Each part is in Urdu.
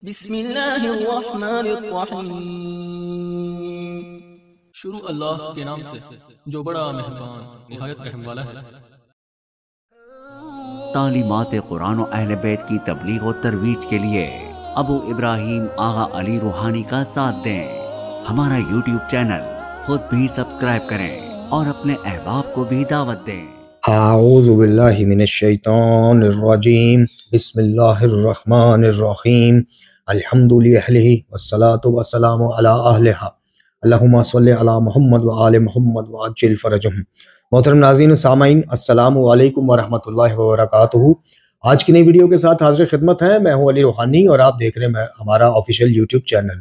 بسم اللہ الرحمن الرحیم۔ شروع اللہ کے نام سے جو بڑا مہربان نہایت رحم والا ہے۔ تعلیمات قرآن و اہل بیت کی تبلیغ و ترویج کے لیے ابو ابراہیم آغا علی روحانی کا ساتھ دیں۔ ہمارا یوٹیوب چینل خود بھی سبسکرائب کریں اور اپنے احباب کو بھی دعوت دیں۔ اعوذ باللہ من الشیطان الرجیم، بسم اللہ الرحمن الرحیم، الحمد للہ والصلاة والسلام علی اہلہا، اللہم صلی علی محمد وآل محمد وعجل فرجہم۔ محترم ناظرین و سامعین، السلام علیکم ورحمۃ اللہ وبرکاتہ۔ آج کی نئی ویڈیو کے ساتھ حاضر خدمت ہے، میں ہوں علی روحانی اور آپ دیکھ رہے ہیں ہمارا آفیشیل یوٹیوب چینل۔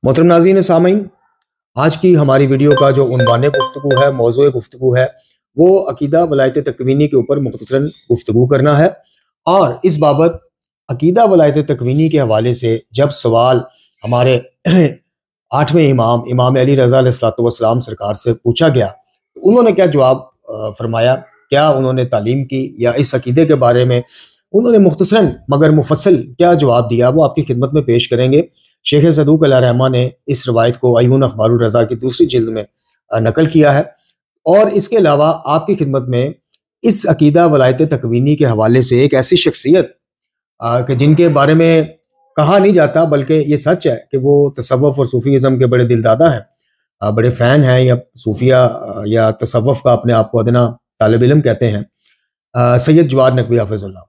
محترم ناظرین و سامعین، آج کی ہماری ویڈیو کا جو عنوان گفتگو ہے، موضوع گفتگو ہے، وہ عقیدہ ولایت تکوینی کے اوپر مختصراً گفتگو کرنا ہے۔ اور اس بابت عقیدہ ولایت تکوینی کے حوالے سے جب سوال ہمارے 8ویں امام علی رضا علیہ السلام سرکار سے پوچھا گیا، انہوں نے کیا جواب فرمایا، کیا انہوں نے تعلیم کی یا اس عقیدے کے بارے میں انہوں نے مختصراً مگر مفصل کیا جواب دیا، وہ آپ کی خدمت میں پیش کریں گے۔ شیخ صدوق علیہ رحمہ نے اس روایت کو عیون اخبار الرضا کی دوسری جلد میں نقل کیا ہے، اور اس کے علاوہ آپ کی خدمت میں اس عقیدہ ولایت تکوینی کے حوالے سے ایک ایسی شخصیت کہ جن کے بارے میں کہا نہیں جاتا بلکہ یہ سچ ہے کہ وہ تصوف اور صوفیزم کے بڑے دلدادہ ہیں، بڑے فین ہیں، یا صوفیہ یا تصوف کا اپنے آپ کو ادنا طالب علم کہتے ہیں، سید جواد نقوی حافظ اللہ۔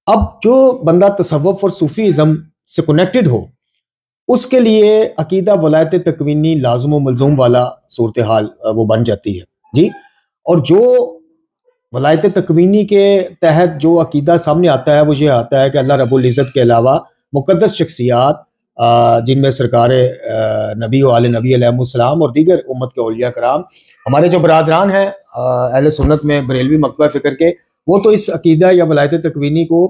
اب جو بندہ تصوف اور صوفیزم سے کنیکٹڈ ہو، اس کے لیے عقیدہ ولایت تکوینی لازم و ملزوم والا صورتحال وہ بن جاتی ہے جی۔ اور جو ولایت تکوینی کے تحت جو عقیدہ سامنے آتا ہے وہ یہ آتا ہے کہ اللہ رب العزت کے علاوہ مقدس شخصیات جن میں سرکار نبی و آل نبی علیہ السلام اور دیگر امت کے اولیاء کرام، ہمارے جو برادران ہیں اہل سنت میں بریلوی مکتبہ فکر کے، وہ تو اس عقیدہ یا ولایت تکوینی کو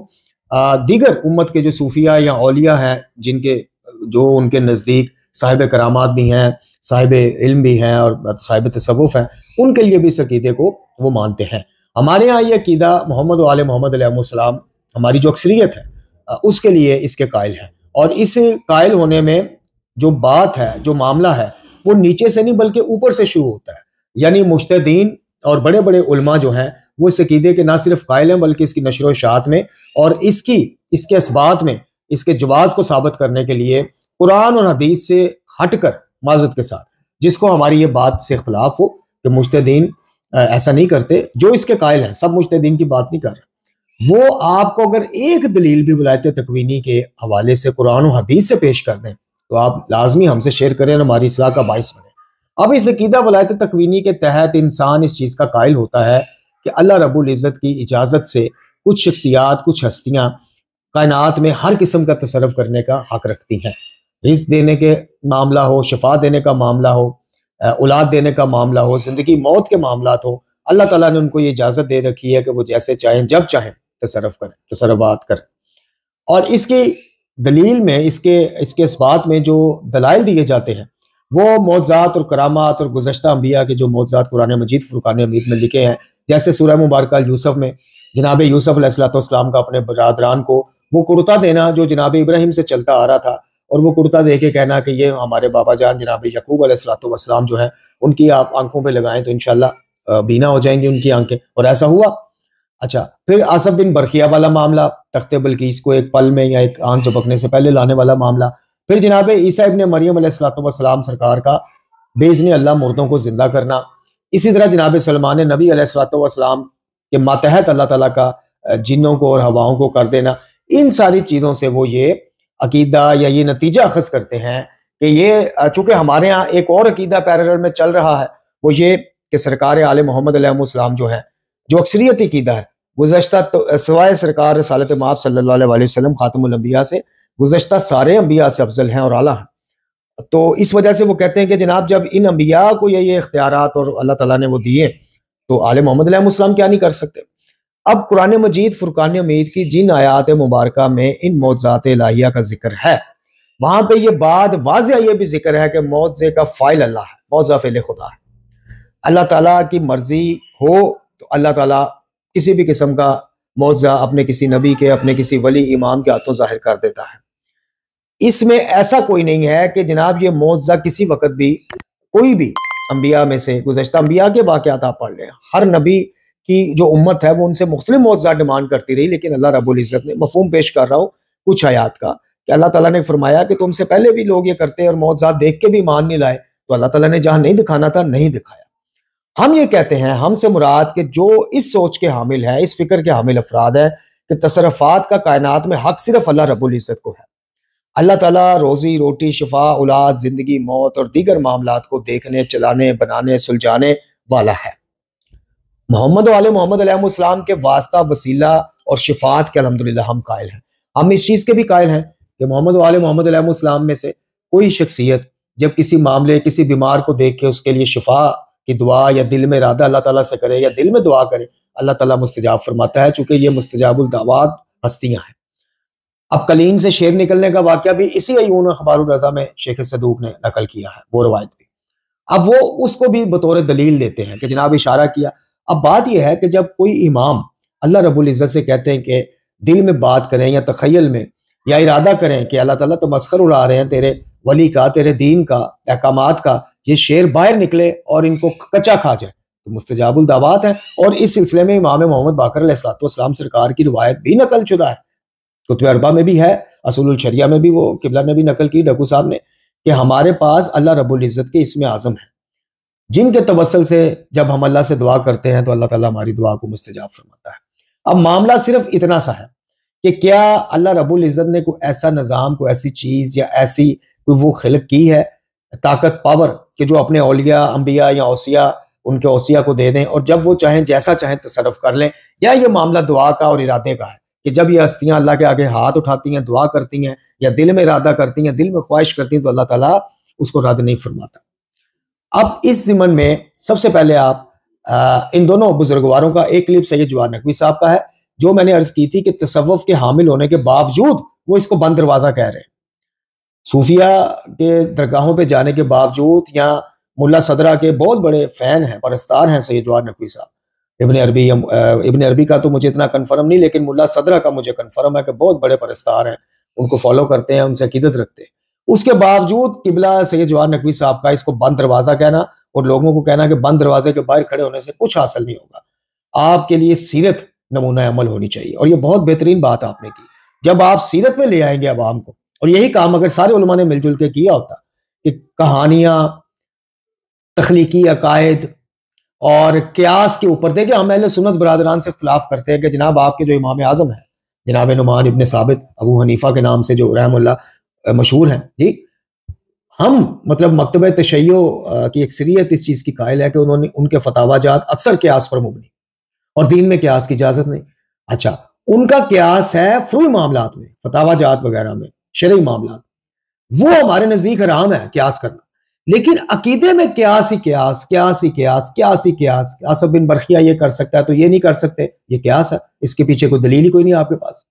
دیگر امت کے جو صوفیہ یا اولیاء ہیں، جن کے جو ان کے نزدیک صاحب کرامات بھی ہیں، صاحب علم بھی ہیں اور صاحب تصوف ہیں، ان کے لیے بھی اس عقیدے کو وہ مانتے ہیں۔ ہمارے ہاں یہ عقیدہ محمد و آل محمد علیہ السلام، ہماری جو اکثریت ہے، اس کے لیے اس کے قائل ہیں۔ اور اس قائل ہونے میں جو بات ہے، جو معاملہ ہے، وہ نیچے سے نہیں بلکہ اوپر سے شروع ہوتا ہے۔ یعنی مجتہدین اور بڑے بڑے علماء جو ہیں وہ اس عقیدے کے نہ صرف قائل ہیں بلکہ اس کی نشر و اشاعت میں اور اس کے اثبات میں، اس کے جواز کو ثابت کرنے کے لیے قرآن اور حدیث سے ہٹ کر، معذرت کے ساتھ، جس کو ہماری یہ بات سے اختلاف ہو کہ مجتہدین ایسا نہیں کرتے، جو اس کے قائل ہیں، سب مجتہدین کی بات نہیں کر رہے، وہ آپ کو اگر ایک دلیل بھی ولایت تکوینی کے حوالے سے قرآن و حدیث سے پیش کر دیں تو آپ لازمی ہم سے شیئر کریں اور ہماری اصلاح کا باعث بنیں۔ اب اس عقیدہ ولایت تکوینی کے تحت انسان اس چیز کا قائل ہوتا ہے کہ اللہ رب العزت کی اجازت سے کچھ شخصیات، کچھ ہستیاں کائنات میں ہر قسم کا تصرف کرنے کا حق رکھتی ہیں۔ رزق دینے کے معاملہ ہو، شفا دینے کا معاملہ ہو، اولاد دینے کا معاملہ ہو، زندگی موت کے معاملات ہو، اللہ تعالیٰ نے ان کو یہ اجازت دے رکھی ہے کہ وہ جیسے چاہیں جب چاہیں تصرف کریں، تصرفات کریں۔ اور اس کی دلیل میں، اس کے اثبات میں جو دلائل دیے جاتے ہیں وہ معجزات اور کرامات اور گزشتہ انبیاء کے جو معجزات قرآن مجید فرقان حمید میں لکھے ہیں، جیسے سورہ مبارکہ یوسف میں جناب یوسف علیہ السلام کا اپنے برادران کو وہ کرتا دینا جو جناب ابراہیم سے چلتا آ رہا تھا، اور وہ کرتا دے کے کہنا کہ یہ ہمارے بابا جان جناب یعقوب علیہ السلام جو ہے ان کی آپ آنکھوں پہ لگائیں تو انشاءاللہ بینا ہو جائیں گی ان کی آنکھیں، اور ایسا ہوا۔ اچھا، پھر آصف بن برقیہ والا معاملہ، تخت بلقیس کو ایک پل میں یا ایک آنکھ چپکنے سے پہلے لانے والا معاملہ، پھر جناب عیسیٰ ابن مریم علیہ السلام سرکار کا باذن اللہ مردوں کو زندہ کرنا، اسی طرح جناب سلمان نبی علیہ السلام کے ماتحت اللہ تعالیٰ کا جنوں کو اور ہواؤں کو کر دینا۔ ان ساری چیزوں سے وہ یہ عقیدہ یا یہ نتیجہ اخذ کرتے ہیں کہ یہ چونکہ ہمارے ہاں ایک اور عقیدہ پیرالل میں چل رہا ہے، وہ یہ کہ سرکار آل محمد علیہ السلام جو ہے، جو اکثریت عقیدہ ہے، گزشتہ سوائے سرکار رسالت مآب صلی اللہ علیہ وسلم خاتم الانبیاء سے، گزشتہ سارے انبیاء سے افضل ہیں اور اعلیٰ ہیں۔ تو اس وجہ سے وہ کہتے ہیں کہ جناب جب ان انبیاء کو یہ اختیارات اور اللہ تعالیٰ نے وہ دیے تو آل محمد علیہ السلام کیا نہیں کر سکتے۔ اب قرآن مجید فرقان حمید کی جن آیات مبارکہ میں ان معجزات الہیہ کا ذکر ہے، وہاں پہ یہ بات واضح یہ بھی ذکر ہے کہ معجزے کا فاعل اللہ ہے، معجزہ فعل خدا ہے۔ اللہ تعالیٰ کی مرضی ہو تو اللہ تعالیٰ کسی بھی قسم کا معجزہ اپنے کسی نبی کے، اپنے کسی ولی امام کے ہاتھوں ظاہر کر دیتا ہے۔ اس میں ایسا کوئی نہیں ہے کہ جناب یہ معجزہ کسی وقت بھی کوئی بھی انبیاء میں سے، گزشتہ انبیاء کے واقعات آپ پڑھ لیں، ہر نبی کی جو امت ہے وہ ان سے مختلف معجزات ڈیمانڈ کرتی رہی، لیکن اللہ رب العزت نے مفہوم پیش کر رہا ہوں کچھ آیات کا کہ اللہ تعالیٰ نے فرمایا کہ تم سے پہلے بھی لوگ یہ کرتے اور معجزات دیکھ کے بھی ایمان نہیں لائے، تو اللہ تعالیٰ نے جہاں نہیں دکھانا تھا نہیں دکھایا۔ ہم یہ کہتے ہیں، ہم سے مراد کہ جو اس سوچ کے حامل ہے، اس فکر کے حامل افراد ہیں کہ تصرفات کا کائنات میں حق صرف اللہ رب العزت کو ہے۔ اللہ تعالیٰ روزی روٹی، شفا، اولاد، زندگی، موت اور دیگر معاملات کو دیکھنے، چلانے، بنانے، سلجھانے والا ہے۔ محمد و آل محمد علیہ السلام کے واسطہ، وسیلہ اور شفاعت کے الحمدللہ ہم قائل ہیں۔ ہم اس چیز کے بھی قائل ہیں کہ محمد و آل محمد علیہ السلام میں سے کوئی شخصیت جب کسی معاملے، کسی بیمار کو دیکھ کے اس کے لیے شفا کی دعا یا دل میں ارادہ اللہ تعالیٰ سے کرے یا دل میں دعا کرے، اللہ تعالیٰ مستجاب فرماتا ہے، چونکہ یہ مستجاب الدعوات ہستیاں ہیں۔ اب کلین سے شیر نکلنے کا واقعہ بھی اسی عیون اخبار الرضا میں شیخ صدوق نے نقل کیا ہے، وہ روایت بھی۔ اب وہ اس کو بھی بطور دلیل لیتے ہیں کہ جناب اشارہ کیا۔ اب بات یہ ہے کہ جب کوئی امام اللہ رب العزت سے کہتے ہیں کہ دل میں بات کریں یا تخیل میں یا ارادہ کریں کہ اللہ تعالیٰ تو مسخر اڑا رہے ہیں تیرے ولی کا، تیرے دین کا، احکامات کا، یہ شیر باہر نکلے اور ان کو کچا کھا جائے تو مستجاب الدعوات ہے۔ اور اس سلسلے میں امام محمد باقر علیہ السلام سرکار کی روایت بھی نقل شدہ ہے، کتب اربعہ میں بھی ہے، اصول الشریعہ میں بھی وہ قبلہ نے بھی نقل کی ڈکو صاحب نے، کہ ہمارے پاس اللہ رب العزت کے اسم اعظم ہیں جن کے توسل سے جب ہم اللہ سے دعا کرتے ہیں تو اللہ تعالیٰ ہماری دعا کو مستجاب فرماتا ہے۔ اب معاملہ صرف اتنا سا ہے کہ کیا اللہ رب العزت نے کوئی ایسا نظام، کوئی ایسی چیز یا ایسی کوئی وہ خلق کی ہے، طاقت، پاور، کہ جو اپنے اولیاء، انبیاء یا اوصیاء، ان کے اوصیاء کو دے دیں اور جب وہ چاہیں جیسا چاہیں تصرف کر لیں، یا یہ معاملہ دعا کا اور ارادے کا ہے کہ جب یہ ہستیاں اللہ کے آگے ہاتھ اٹھاتی ہیں، دعا کرتی ہیں یا دل میں ارادہ کرتی ہیں، دل میں خواہش کرتی ہیں، تو اللہ تعالیٰ اس کو رد نہیں فرماتا۔ اب اس ضمن میں سب سے پہلے آپ ان دونوں بزرگواروں کا ایک کلپ سید جواد نقوی صاحب کا ہے، جو میں نے عرض کی تھی کہ تصوف کے حامل ہونے کے باوجود وہ اس کو بند دروازہ کہہ رہے ہیں۔ صوفیہ کے درگاہوں پہ جانے کے باوجود، یا ملا صدرہ کے بہت بڑے فین ہیں، پرستار ہیں سید جواد نقوی صاحب، ابن عربی کا تو مجھے اتنا کنفرم نہیں، لیکن ملا صدرہ کا مجھے کنفرم ہے کہ بہت بڑے پرستار ہیں، ان کو فالو کرتے ہیں، ان سے عقیدت رکھتے ہیں۔ اس کے باوجود قبلہ سید جواد نقوی صاحب کا اس کو بند دروازہ کہنا اور لوگوں کو کہنا کہ بند دروازے کے باہر کھڑے ہونے سے کچھ حاصل نہیں ہوگا، آپ کے لیے سیرت نمونہ عمل ہونی چاہیے۔ اور یہ بہت بہترین بات آپ نے کی، جب آپ سیرت میں لے آئیں گے عوام کو، اور یہی کام اگر سارے علماء نے مل جل کے کیا ہوتا کہ کہانیاں، تخلیقی عقائد اور قیاس کے اوپر، دیکھیں ہم اہل سنت برادران سے اختلاف کرتے ہیں کہ جناب آپ کے جو امام اعظم ہیں جناب نعمان ابن ثابت ابو حنیفہ کے نام سے جو رحم اللہ مشہور ہیں، جی ہم مطلب مکتبہ تشیع کی اکثریت اس چیز کی قائل ہے کہ انہوں نے ان کے فتاوی جات اکثر قیاس پر مبنی، اور دین میں قیاس کی اجازت نہیں۔ اچھا، ان کا قیاس ہے فروعی معاملات میں، فتاوی جات وغیرہ میں، شرعی معاملات، وہ ہمارے نزدیک حرام ہے قیاس کرنا، لیکن عقیدے میں قیاس ہی قیاس، قیاس ہی قیاس، قیاس ہی قیاس، آصف بن برقیہ یہ کر سکتا ہے تو یہ نہیں کر سکتے، یہ قیاس ہے، اس کے پیچھے کوئی دلیل ہی کوئی نہیں آپ کے پاس۔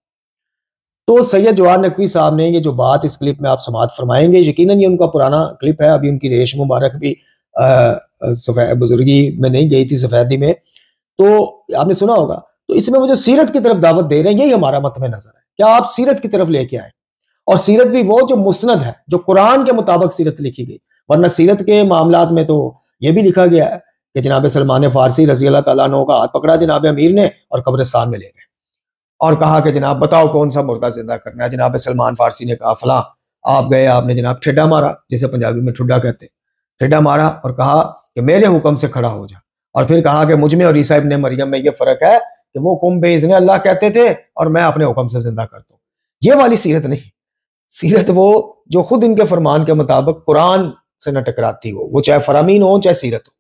تو سید جواد نقوی صاحب نے یہ جو بات اس کلپ میں آپ سماعت فرمائیں گے، یقیناً یہ ان کا پرانا کلپ ہے، ابھی ان کی ریش مبارک بھی بزرگی میں نہیں گئی تھی، سفیدی میں، تو آپ نے سنا ہوگا۔ تو اس میں وہ جو سیرت کی طرف دعوت دے رہے ہیں، یہی ہمارا متن نظر ہے، کیا آپ سیرت کی طرف لے کے آئیں، اور سیرت بھی وہ جو مسند ہے، جو قرآن کے مطابق سیرت لکھی گئی، ورنہ سیرت کے معاملات میں تو یہ بھی لکھا گیا ہے کہ جناب سلمان فارسی رضی اللہ تعالیٰ عنہ کا ہاتھ پکڑا جناب امیر نے اور قبرستان میں لے گئے اور کہا کہ جناب بتاؤ کون سا مردہ زندہ کرنا ہے۔ جناب سلمان فارسی نے کہا فلاں، آپ گئے، آپ نے جناب ٹھڈا مارا، جسے پنجابی میں ٹھڈا کہتے ہیں، ٹھڈا مارا اور کہا کہ میرے حکم سے کھڑا ہو جا، اور پھر کہا کہ مجھ میں اور عیسیٰ ابن مریم میں یہ فرق ہے کہ وہ قم باذن اللہ کہتے تھے اور میں اپنے حکم سے زندہ کرتا ہوں۔ یہ والی سیرت نہیں، سیرت وہ جو خود ان کے فرمان کے مطابق قرآن سے نہ ٹکراتی ہو، وہ چاہے فرامین ہو چاہے سیرت ہو۔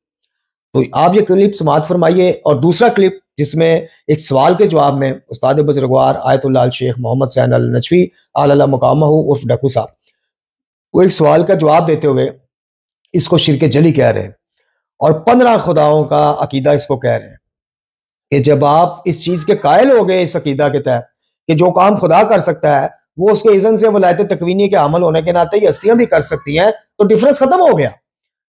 تو آپ یہ کلپ سماعت فرمائیے، اور دوسرا کلپ جس میں ایک سوال کے جواب میں استاد بزرگوار آیت اللہ شیخ محمد سین النجفی اللہ مقامہ عرف ڈکو صاحب وہ ایک سوال کا جواب دیتے ہوئے اس کو شرک جلی کہہ رہے ہیں، اور 15 خداؤں کا عقیدہ اس کو کہہ رہے ہیں کہ جب آپ اس چیز کے قائل ہو گئے اس عقیدہ کے تحت کہ جو کام خدا کر سکتا ہے وہ اس کے اذن سے ولایت تکوینی کے عمل ہونے کے ناطے یہ ہستیاں بھی کر سکتی ہیں، تو ڈیفرنس ختم ہو گیا۔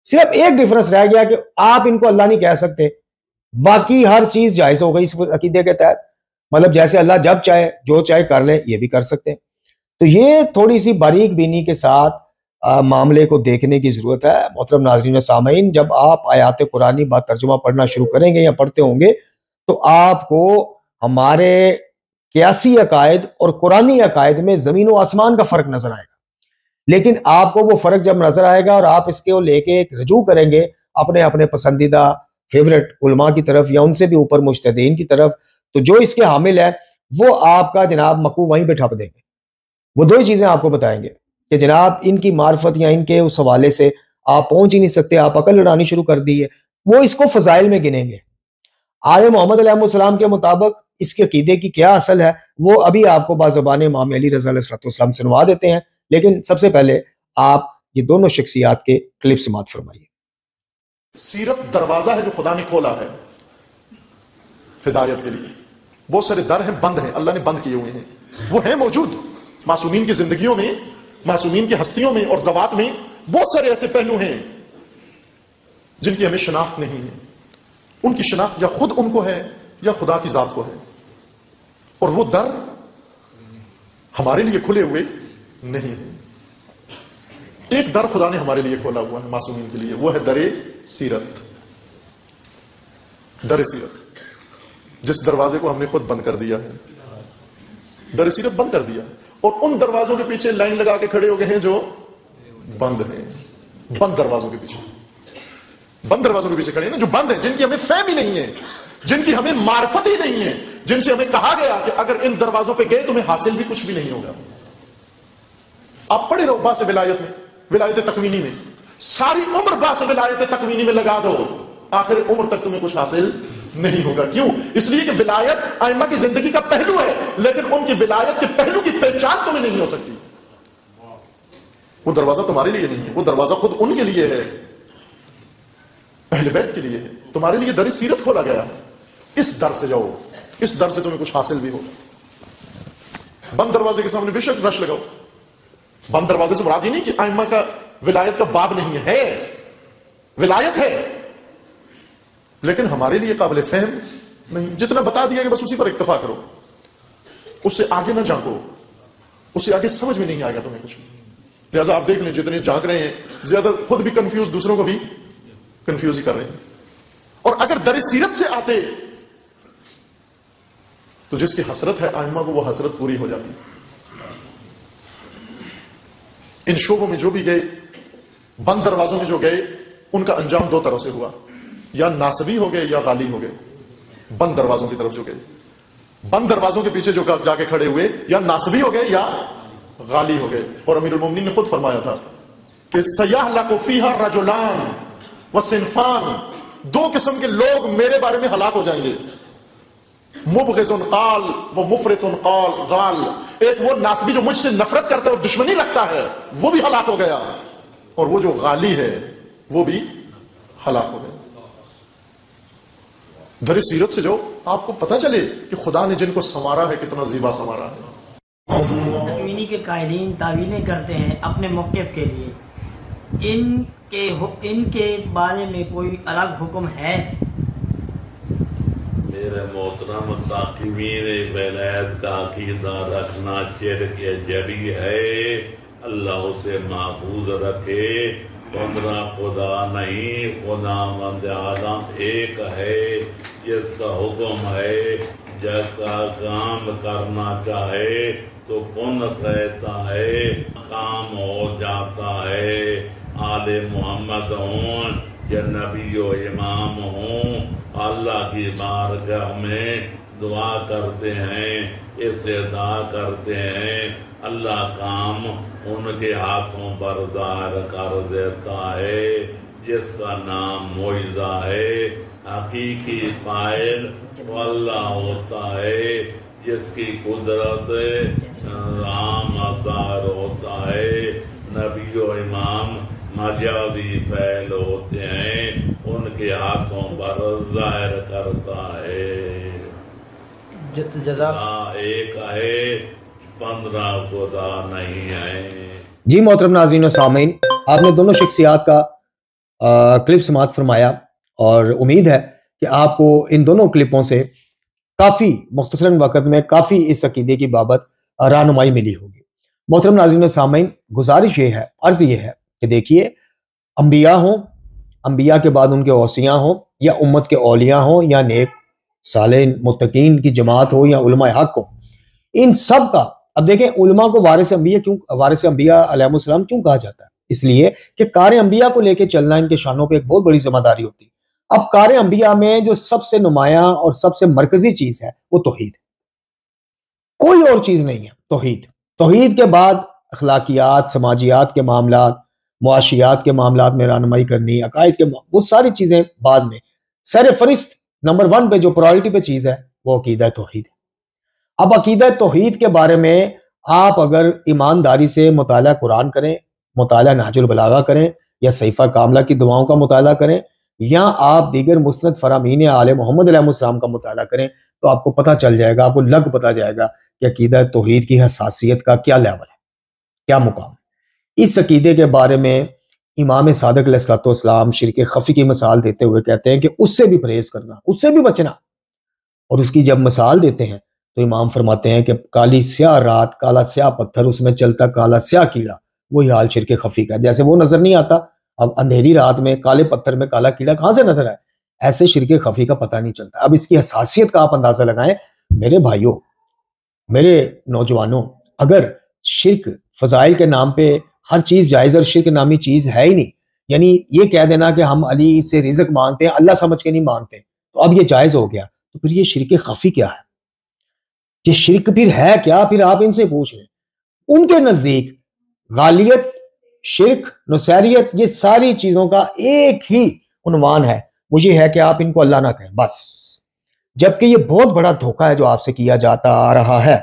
صرف ایک ڈیفرنس رہ گیا کہ آپ ان کو اللہ نہیں کہہ سکتے، باقی ہر چیز جائز ہو گئی اس عقیدے کے تحت. مطلب جیسے اللہ جب چاہے جو چاہے کر لے، یہ بھی کر سکتے ہیں. تو یہ تھوڑی سی باریک بینی کے ساتھ معاملے کو دیکھنے کی ضرورت ہے. محترم ناظرین و سامعین، جب آپ آیات قرآنی با ترجمہ پڑھنا شروع کریں گے یا پڑھتے ہوں گے تو آپ کو ہمارے قیاسی عقائد اور قرآنی عقائد میں زمین و آسمان کا فرق نظر آئے گا. لیکن آپ کو وہ فرق جب نظر آئے گا اور آپ اس کو لے کے ایک رجوع کریں گے اپنے اپنے پسندیدہ فیورٹ علماء کی طرف یا ان سے بھی اوپر مجتہدین کی طرف، تو جو اس کے حامل ہے وہ آپ کا جناب مکو وہیں پہ ٹھپ دیں گے. وہ دو ہی چیزیں آپ کو بتائیں گے کہ جناب ان کی معرفت یا ان کے اس حوالے سے آپ پہنچ ہی نہیں سکتے، آپ عقل لڑانی شروع کر دی ہے. وہ اس کو فضائل میں گنیں گے. آل محمد علیہ السلام کے مطابق اس کے عقیدے کی کیا اصل ہے وہ ابھی آپ کو بازبان امام علی رضا علیہ السلام سنوا دیتے ہیں. لیکن سب سے پہلے آپ یہ دونوں شخصیات کے کلپ سماعت فرمائیے. سیرت دروازہ ہے جو خدا نے کھولا ہے ہدایت کے لیے. بہت سارے در ہیں بند ہیں، اللہ نے بند کیے ہوئے ہیں. وہ ہیں موجود معصومین کی زندگیوں میں، معصومین کی ہستیوں میں اور ذوات میں. بہت سارے ایسے پہلو ہیں جن کی ہمیں شناخت نہیں ہے. ان کی شناخت یا خود ان کو ہے یا خدا کی ذات کو ہے. اور وہ در ہمارے لیے کھلے ہوئے نہیں ہیں. ایک در خدا نے ہمارے لیے کھولا ہوا ہے معصومین کے لیے، وہ ہے در سیرت. در سیرت، جس دروازے کو ہم نے خود بند کر دیا ہے. در سیرت بند کر دیا ہے اور ان دروازوں کے پیچھے لائن لگا کے کھڑے ہو گئے ہیں جو بند ہیں. بند دروازوں کے پیچھے، بند دروازوں کے پیچھے کھڑے ہیں جو بند ہیں، جن کی ہمیں فہم ہی نہیں ہے، جن کی ہمیں معرفت ہی نہیں ہے، جن سے ہمیں کہا گیا کہ اگر ان دروازوں پہ گئے تمہیں حاصل بھی کچھ بھی نہیں ہوگا. آپ پڑھے رہو باس ولایت میں، ولایت تکوینی میں، ساری عمر باس ولایت تکوینی میں لگا دو، آخر عمر تک تمہیں کچھ حاصل نہیں ہوگا. کیوں؟ اس لیے کہ ولایت ائمہ کی زندگی کا پہلو ہے، لیکن ان کی ولایت کے پہلو کی پہچان تمہیں نہیں ہو سکتی. وہ دروازہ تمہارے لیے نہیں ہے، وہ دروازہ خود ان کے لیے ہے، اہل بیت کے لیے ہے. تمہارے لیے در سیرت کھولا گیا. اس در سے جاؤ، اس در سے تمہیں کچھ حاصل بھی ہوگا. بند دروازے کے سامنے بے شک رش لگاؤ. بند دروازے سے مراد یہ نہیں کہ ائمہ کا ولایت کا باب نہیں ہے، ولایت ہے، لیکن ہمارے لیے قابل فہم نہیں. جتنا بتا دیا کہ بس اسی پر اکتفا کرو، اس سے آگے نہ جھانکو، اس سے آگے سمجھ میں نہیں آئے گا تمہیں کچھ. لہٰذا آپ دیکھ لیں جتنے جھانک رہے ہیں زیادہ خود بھی کنفیوز، دوسروں کو بھی کنفیوز ہی کر رہے ہیں. اور اگر در سیرت سے آتے تو جس کی حسرت ہے ائمہ کو وہ حسرت پوری ہو جاتی. ان شعبوں میں جو بھی گئے، بند دروازوں میں جو گئے، ان کا انجام دو طرح سے ہوا، یا ناصبی ہو گئے یا غالی ہو گئے. بند دروازوں کی طرف جو گئے، بند دروازوں کے پیچھے جو جا کے کھڑے ہوئے، یا ناصبی ہو گئے یا غالی ہو گئے. اور امیر المومنین نے خود فرمایا تھا کہ سیہلک فیہا رجلان وصنفان، دو قسم کے لوگ میرے بارے میں ہلاک ہو جائیں گے. مبغض قال و مفرط قال غال. ایک وہ ناسبی جو مجھ سے نفرت کرتا ہے اور دشمنی رکھتا ہے وہ بھی ہلاک ہو گیا، اور وہ جو غالی ہے وہ بھی ہلاک ہو گیا. در سیرت سے جو آپ کو پتہ چلے کہ خدا نے جن کو سنوارا ہے کتنا زیبا سنوارا ہے. تکوینی کے قائلین تعویلیں کرتے ہیں اپنے موقف کے لیے، ان کے بارے میں کوئی الگ حکم ہے؟ میرے محترم تاقیمین ولایت کا عقیدہ رکھنا شرک جڑی ہے. اللہ اسے محفوظ رکھے. 15 خدا نہیں، خدا مند عالم ایک ہے، جس کا حکم ہے جس کا کام کرنا چاہے تو کن کہتا ہے، کام ہو جاتا ہے. آل محمد ہوں یا نبی و امام ہوں، اللہ کی بارگاہ میں دعا کرتے ہیں، استدعا کرتے ہیں. اللہ کام ان کے ہاتھوں پر ظاہر کر دیتا ہے. جس کا نام معجزہ ہے، حقیقی فاعل وہ اللہ ہوتا ہے. جس کی قدرت عام ظاہر ہوتا ہے. نبی و امام مجازی فعل ہوتے ہیں، ان کے ہاتھوں پر ظاہر کرتا ہے. ایک ہے، 15 خدا نہیں ہے. جی محترم ناظرین و سامعین، آپ نے دونوں شخصیات کا کلپ سماعت فرمایا، اور امید ہے کہ آپ کو ان دونوں کلپوں سے کافی مختصراً وقت میں کافی اس عقیدے کی بابت رہنمائی ملی ہوگی۔ محترم ناظرین و سامعین، گزارش یہ ہے، عرض یہ ہے کہ دیکھیے، انبیاء ہوں، انبیاء کے بعد ان کے اوصیاء ہوں، یا امت کے اولیاء ہوں، یا نیک صالح متقین کی جماعت ہو، یا علماء حق ہو، ان سب کا، اب دیکھیں علماء کو وارث انبیاء علیہ السلام کیوں کہا جاتا ہے؟ اس لیے کہ کار انبیاء کو لے کے چلنا ان کے شانوں پہ ایک بہت بڑی ذمہ داری ہوتی ہے۔ اب کار انبیاء میں جو سب سے نمایاں اور سب سے مرکزی چیز ہے وہ توحید، کوئی اور چیز نہیں ہے، توحید کے بعد اخلاقیات، سماجیات کے معاملات، معاشیات کے معاملات میں رہنمائی کرنی، عقائد کے وہ ساری چیزیں بعد میں، سر فہرست نمبر 1 پہ جو پرائورٹی پہ چیز ہے وہ عقیدہ توحید ہے۔ اب عقیدہ توحید کے بارے میں آپ اگر ایمانداری سے مطالعہ قرآن کریں، مطالعہ نہج البلاغہ کریں، یا صحیفہ کاملہ کی دعاؤں کا مطالعہ کریں، یا آپ دیگر مستند فرامین آل محمد علیہ السلام کا مطالعہ کریں، تو آپ کو پتہ چل جائے گا، آپ کو لگ پتہ جائے گا کہ عقیدہ توحید کی حساسیت کا کیا لیول ہے، کیا مقام ہے۔ اس عقیدے کے بارے میں امام صادق علیہ السلام شرک خفی کی مثال دیتے ہوئے کہتے ہیں کہ اس سے بھی پرہیز کرنا، اس سے بھی بچنا، اور اس کی جب مثال دیتے ہیں تو امام فرماتے ہیں کہ کالی سیاہ رات، کالا سیاہ پتھر، اس میں چلتا کالا سیاہ کیڑا، وہی حال شرک خفی کا، جیسے وہ نظر نہیں آتا، اب اندھیری رات میں کالے پتھر میں کالا کیڑا کہاں سے نظر آئے، ایسے شرک خفی کا پتہ نہیں چلتا۔ اب اس کی حساسیت کا آپ اندازہ لگائیں میرے بھائیوں، میرے نوجوانوں، اگر شرک فضائل کے نام پہ ہر چیز جائز اور شرک نامی چیز ہے ہی نہیں، یعنی یہ کہہ دینا کہ ہم علی سے رزق مانگتے ہیں، اللہ سمجھ کے نہیں مانگتے، تو اب یہ جائز ہو گیا، تو پھر یہ شرک خفی کیا ہے؟ یہ شرک پھر ہے کیا؟ پھر آپ ان سے پوچھ لیں۔ ان کے نزدیک غالیت، شرک، نصیریت، یہ ساری چیزوں کا ایک ہی عنوان ہے، وہ یہ ہے کہ آپ ان کو اللہ نہ کہیں بس، جبکہ یہ بہت بڑا دھوکہ ہے جو آپ سے کیا جاتا آ رہا ہے۔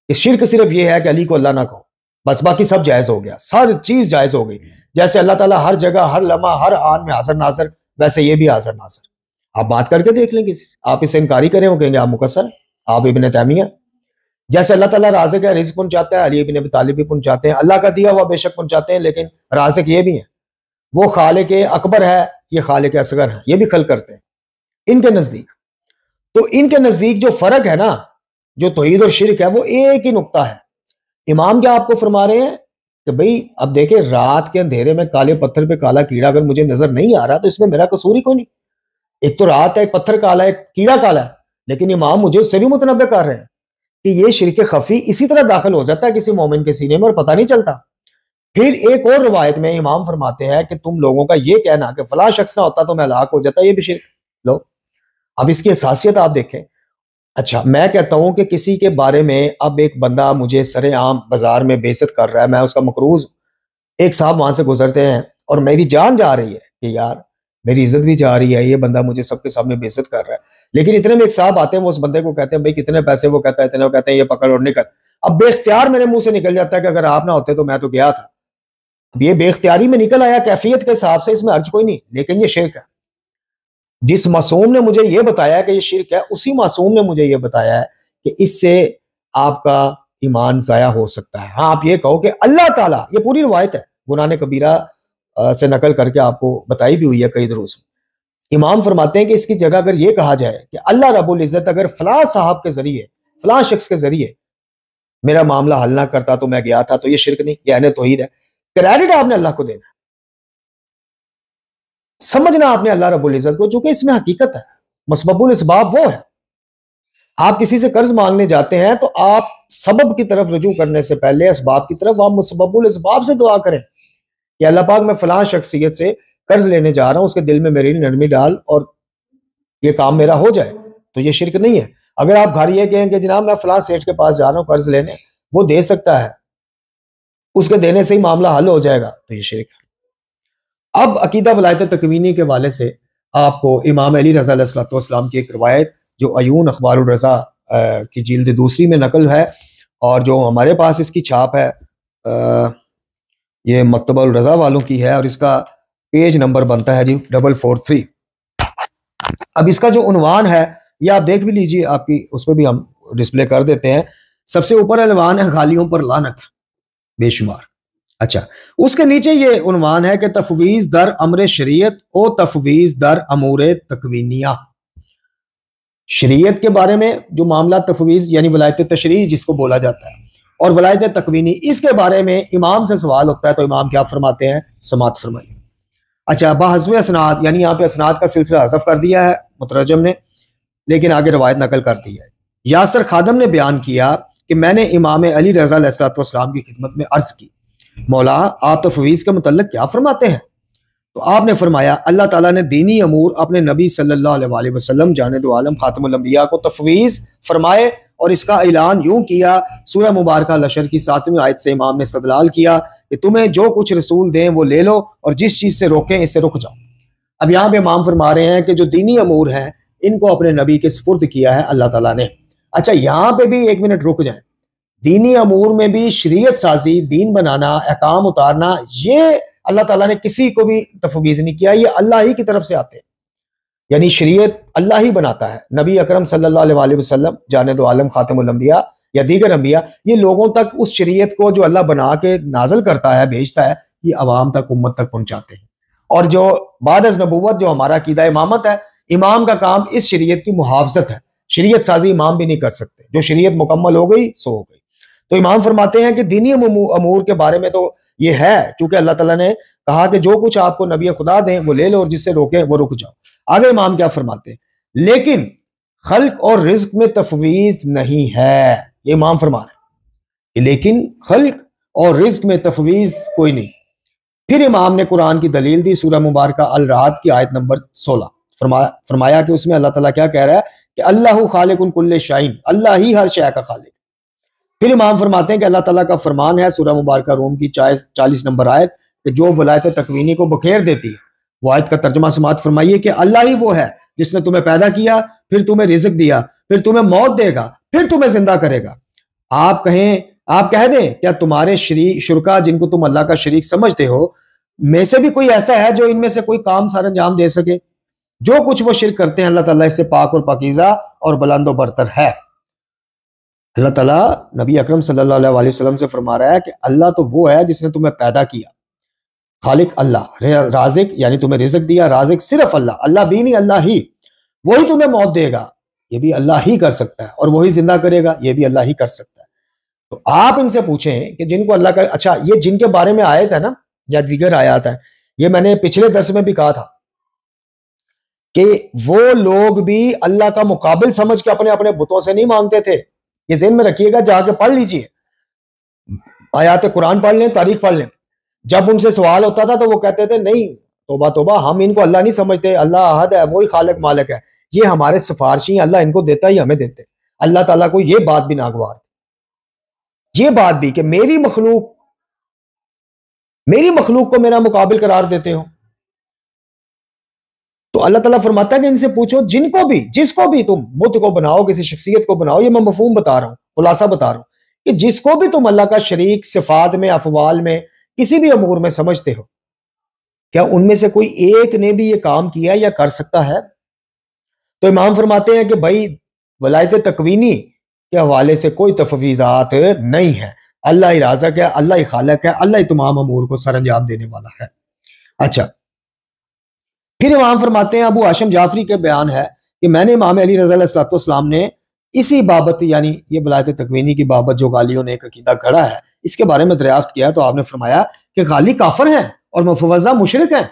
اس شرک صرف یہ ہے کہ علی کو اللہ نہ کہو، بس باقی سب جائز ہو گیا، ساری چیز جائز ہو گئی، جیسے اللہ تعالیٰ ہر جگہ، ہر لمحہ، ہر آن میں حاضر ناظر، ویسے یہ بھی حاضر ناظر۔ آپ بات کر کے دیکھ لیں کسی سے، آپ اس سے انکاری کریں، وہ کہیں گے آپ مقصر ہیں، آپ ابن تیمیہ۔ جیسے اللہ تعالیٰ رازق ہے، رزق پہنچاتا ہے، علی ابن ابی طالب بھی پہنچاتے ہیں، اللہ کا دیا ہوا بے شک پہنچاتے ہیں، لیکن رازق یہ بھی ہیں، وہ خالق اکبر ہے، یہ خالق اصغر ہے، یہ بھی خلق کرتے ہیں ان کے نزدیک۔ تو ان کے نزدیک جو فرق ہے نا، جو توحید اور شرک ہے، وہ ایک ہی نقطہ ہے۔ امام کیا آپ کو فرما رہے ہیں کہ بھئی اب دیکھیں، رات کے اندھیرے میں کالے پتھر پہ کالا کیڑا اگر مجھے نظر نہیں آ رہا تو اس میں میرا قصور ہی کوئی نہیں۔ ایک تو رات ہے، ایک پتھر کالا ہے، ایک کیڑا کالا ہے، لیکن امام مجھے اس سے بھی متنبع کر رہے ہیں کہ یہ شرک خفی اسی طرح داخل ہو جاتا ہے کسی مومن کے سینے میں اور پتہ نہیں چلتا۔ پھر ایک اور روایت میں امام فرماتے ہیں کہ تم لوگوں کا یہ کہنا کہ فلاں شخص نہ ہوتا تو میں ہلاک ہو جاتا، یہ بھی شرک۔ لو اب اس کی حساسیت آپ دیکھیں۔ اچھا، میں کہتا ہوں کہ کسی کے بارے میں اب ایک بندہ مجھے سر عام بازار میں بے عزت کر رہا ہے، میں اس کا مقروض، ایک صاحب وہاں سے گزرتے ہیں اور میری جان جا رہی ہے کہ یار میری عزت بھی جا رہی ہے، یہ بندہ مجھے سب کے سامنے بے عزت کر رہا ہے، لیکن اتنے میں ایک صاحب آتے ہیں، وہ اس بندے کو کہتے ہیں بھائی کتنے پیسے، وہ کہتا ہے اتنے، وہ کہتے ہیں یہ پکڑ اور نکل۔ اب بے اختیار میرے منہ سے نکل جاتا ہے کہ اگر آپ نہ ہوتے تو میں تو گیا تھا۔ اب یہ بے اختیاری میں نکل آیا کیفیت کے حساب سے، اس میں حرج کوئی نہیں، لیکن یہ شرک ہے۔ جس معصوم نے مجھے یہ بتایا کہ یہ شرک ہے، اسی معصوم نے مجھے یہ بتایا ہے کہ اس سے آپ کا ایمان ضائع ہو سکتا ہے۔ ہاں آپ یہ کہو کہ اللہ تعالیٰ، یہ پوری روایت ہے، گناہ کبیرہ سے نقل کر کے آپ کو بتائی بھی ہوئی ہے کئی دروس میں۔ امام فرماتے ہیں کہ اس کی جگہ اگر یہ کہا جائے کہ اللہ رب العزت اگر فلاں صاحب کے ذریعے، فلاں شخص کے ذریعے میرا معاملہ حل نہ کرتا تو میں گیا تھا، تو یہ شرک نہیں، یہ عین توحید ہے۔ کریڈٹ آپ نے اللہ کو دینا، سمجھنا آپ نے اللہ رب العزت کو، چونکہ اس میں حقیقت ہے، مسبب الاسباب وہ ہے۔ آپ کسی سے قرض مانگنے جاتے ہیں تو آپ سبب کی طرف رجوع کرنے سے پہلے اسباب کی طرف آپ مسبب الاسباب سے دعا کریں کہ اللہ پاک میں فلاں شخصیت سے قرض لینے جا رہا ہوں، اس کے دل میں میری نرمی ڈال اور یہ کام میرا ہو جائے، تو یہ شرک نہیں ہے۔ اگر آپ گھر یہ کہیں کہ جناب میں فلاں سیٹھ کے پاس جا رہا ہوں قرض لینے، وہ دے سکتا ہے، اس کے دینے سے ہی معاملہ حل ہو جائے گا، تو یہ شرک ہے۔ اب عقیدہ ولایت تکوینی کے حوالے سے آپ کو امام علی رضا علیہ السلام کی ایک روایت جو عیون اخبار الرضا کی جلد 2 میں نقل ہے، اور جو ہمارے پاس اس کی چھاپ ہے یہ مکتبہ الرضا والوں کی ہے، اور اس کا پیج نمبر بنتا ہے جی 443۔ اب اس کا جو عنوان ہے یہ آپ دیکھ بھی لیجئے، آپ کی اس پہ بھی ہم ڈسپلے کر دیتے ہیں۔ سب سے اوپر عنوان ہے غالیوں پر لعنت بے شمار، اچھا، اس کے نیچے یہ عنوان ہے کہ تفویض در امر شریعت و تفویض در امور تکوینیہ. شریعت کے بارے میں جو معاملہ تفویض یعنی ولایت تشریع جس کو بولا جاتا ہے، اور ولایت تکوینی اس کے بارے میں امام سے سوال ہوتا ہے تو امام کیا فرماتے ہیں؟ سماعت فرمائیے. اچھا، بحذف اسناد یعنی یہاں پہ اسناد کا سلسلہ حذف کر دیا ہے مترجم نے، لیکن آگے روایت نقل کر دی ہے. یاسر خادم نے بیان کیا کہ میں نے امام علی رضا علیہ السلام کی خدمت میں عرض کی، مولا آپ تفویض کے متعلق کیا فرماتے ہیں؟ تو آپ نے فرمایا اللہ تعالیٰ نے دینی امور اپنے نبی صلی اللہ علیہ وآلہ وسلم جانے دو عالم خاتم الانبیاء کو تفویض فرمائے، اور اس کا اعلان یوں کیا. سورہ مبارکہ الحشر کی 7ویں آیت سے امام نے استدلال کیا کہ تمہیں جو کچھ رسول دیں وہ لے لو اور جس چیز سے روکیں اس سے رک جاؤ. اب یہاں پہ امام فرما رہے ہیں کہ جو دینی امور ہیں ان کو اپنے نبی کے سپرد کیا ہے اللہ تعالیٰ نے. اچھا، یہاں پہ بھی ایک منٹ رک جائیں. دینی امور میں بھی شریعت سازی، دین بنانا، احکام اتارنا، یہ اللہ تعالیٰ نے کسی کو بھی تفویض نہیں کیا، یہ اللہ ہی کی طرف سے آتے ہیں. یعنی شریعت اللہ ہی بناتا ہے. نبی اکرم صلی اللہ علیہ وآلہ وسلم جانے دو عالم خاتم الانبیاء یا دیگر انبیاء یہ لوگوں تک اس شریعت کو جو اللہ بنا کے نازل کرتا ہے، بھیجتا ہے، یہ عوام تک، امت تک پہنچاتے ہیں. اور جو بعد از نبوت جو ہمارا عقیدہ امامت ہے، امام کا کام اس شریعت کی محافظت ہے. شریعت سازی امام بھی نہیں کر سکتے. جو شریعت مکمل ہو گئی سو ہو گئی. تو امام فرماتے ہیں کہ دینی امور کے بارے میں تو یہ ہے، چونکہ اللہ تعالیٰ نے کہا کہ جو کچھ آپ کو نبی خدا دیں وہ لے لو اور جس سے روکیں وہ رک جاؤ. آگے امام کیا فرماتے ہیں؟ لیکن خلق اور رزق میں تفویض نہیں ہے. یہ امام فرما رہے ہیں کہ لیکن خلق اور رزق میں تفویض کوئی نہیں. پھر امام نے قرآن کی دلیل دی. سورہ مبارکہ الرعد کی آیت نمبر 16 فرمایا کہ اس میں اللہ تعالیٰ کیا کہہ رہا ہے کہ اللہ خالق کل شیء، اللہ ہی ہر شے کا خالق. پھر امام فرماتے ہیں کہ اللہ تعالیٰ کا فرمان ہے سورہ مبارکہ روم کی 40 نمبر آیت کہ جو ولایت تکوینی کو بکھیر دیتی ہے. وہ آیت کا ترجمہ سماعت فرمائیے کہ اللہ ہی وہ ہے جس نے تمہیں پیدا کیا، پھر تمہیں رزق دیا، پھر تمہیں موت دے گا، پھر تمہیں زندہ کرے گا. آپ کہہ دیں کیا تمہارے شرکا جن کو تم اللہ کا شریک سمجھتے ہو میں سے بھی کوئی ایسا ہے جو ان میں سے کوئی کام سر انجام دے سکے؟ جو کچھ وہ شرک کرتے ہیں اللہ تعالیٰ اس سے پاک اور پاکیزہ اور بلند و برتر ہے. اللہ تعالیٰ نبی اکرم صلی اللہ علیہ وآلہ وسلم سے فرما رہا ہے کہ اللہ تو وہ ہے جس نے تمہیں پیدا کیا، خالق اللہ، رازق یعنی تمہیں رزق دیا، رازق صرف اللہ، اللہ بھی نہیں اللہ ہی. وہی تمہیں موت دے گا، یہ بھی اللہ ہی کر سکتا ہے، اور وہی زندہ کرے گا، یہ بھی اللہ ہی کر سکتا ہے. تو آپ ان سے پوچھیں کہ جن کو اللہ کا، اچھا یہ جن کے بارے میں آیت ہے نا یا دیگر آیات ہیں، یہ میں نے پچھلے درس میں بھی کہا تھا کہ وہ لوگ بھی اللہ کا مقابل سمجھ کے اپنے اپنے بتوں سے نہیں مانگتے تھے. یہ ذہن میں رکھیے گا، جا کے پڑھ لیجئے، آیات قرآن پڑھ لیں، تاریخ پڑھ لیں. جب ان سے سوال ہوتا تھا تو وہ کہتے تھے نہیں توبہ توبہ، ہم ان کو اللہ نہیں سمجھتے، اللہ احد ہے، وہی خالق مالک ہے، یہ ہمارے سفارشی ہیں، اللہ ان کو دیتا ہی ہمیں دیتے. اللہ تعالیٰ کو یہ بات بھی ناگوار تھی، یہ بات بھی کہ میری مخلوق کو میرا مقابل قرار دیتے ہو. تو اللہ تعالیٰ فرماتا ہے کہ ان سے پوچھو جس کو بھی تم بت کو بناؤ، کسی شخصیت کو بناؤ، یہ میں مفہوم بتا رہا ہوں، خلاصہ بتا رہا ہوں کہ جس کو بھی تم اللہ کا شریک صفات میں، افعال میں، کسی بھی امور میں سمجھتے ہو، کیا ان میں سے کوئی ایک نے بھی یہ کام کیا یا کر سکتا ہے؟ تو امام فرماتے ہیں کہ بھائی ولایت تکوینی کے حوالے سے کوئی تفویضات نہیں ہے. اللہ ہی رازق ہے، اللہ ہی خالق ہے، اللہ ہی تمام امور کو سر انجام دینے والا ہے. اچھا، پھر امام فرماتے ہیں ابو ہاشم جعفری کے بیان ہے کہ میں نے امام علی رضا علیہ السلام نے اسی بابت یعنی یہ ولایت تکوینی کی بابت جو غالیوں نے ایک عقیدہ گھڑا ہے اس کے بارے میں دریافت کیا تو آپ نے فرمایا کہ غالی کافر ہیں اور مفوضہ مشرک ہیں.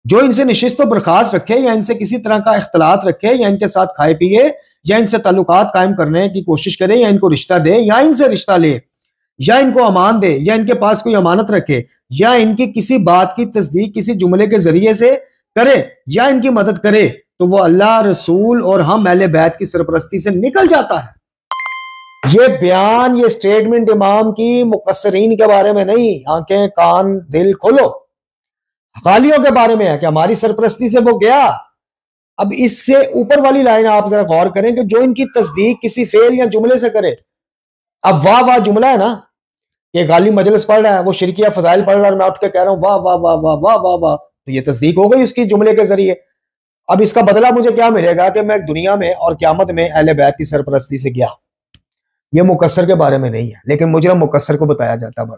جو ان سے نشست و برخاست رکھے یا ان سے کسی طرح کا اختلاط رکھے یا ان کے ساتھ کھائے پیے یا ان سے تعلقات قائم کرنے کی کوشش کرے یا ان کو رشتہ دے یا ان سے رشتہ لے یا ان کو امان دے یا ان کے پاس کوئی امانت رکھے یا ان کی کسی بات کی تصدیق کسی جملے کے ذریعے سے کرے یا ان کی مدد کرے تو وہ اللہ، رسول اور ہم اہل بیت کی سرپرستی سے نکل جاتا ہے. یہ بیان، یہ سٹیٹمنٹ امام کی مقصرین کے بارے میں نہیں، آنکھیں کان دل کھولو، غالیوں کے بارے میں ہے کہ ہماری سرپرستی سے وہ گیا. اب اس سے اوپر والی لائن آپ ذرا غور کریں کہ جو ان کی تصدیق کسی فعل یا جملے سے کرے. اب واہ واہ جملہ ہے نا، یہ غالی مجلس پڑھ رہا ہے، وہ شرکیہ فضائل پڑھ رہا ہے، میں اٹھ کے کہہ رہا ہوں واہ واہ واہ واہ واہ واہ واہ، تو یہ تصدیق ہو گئی اس کی جملے کے ذریعے. اب اس کا بدلہ مجھے کیا ملے گا کہ میں دنیا میں اور قیامت میں اہل بیت کی سرپرستی سے گیا. یہ مقصر کے بارے میں نہیں ہے، لیکن مجرم مقصر کو بتایا جاتا بڑا.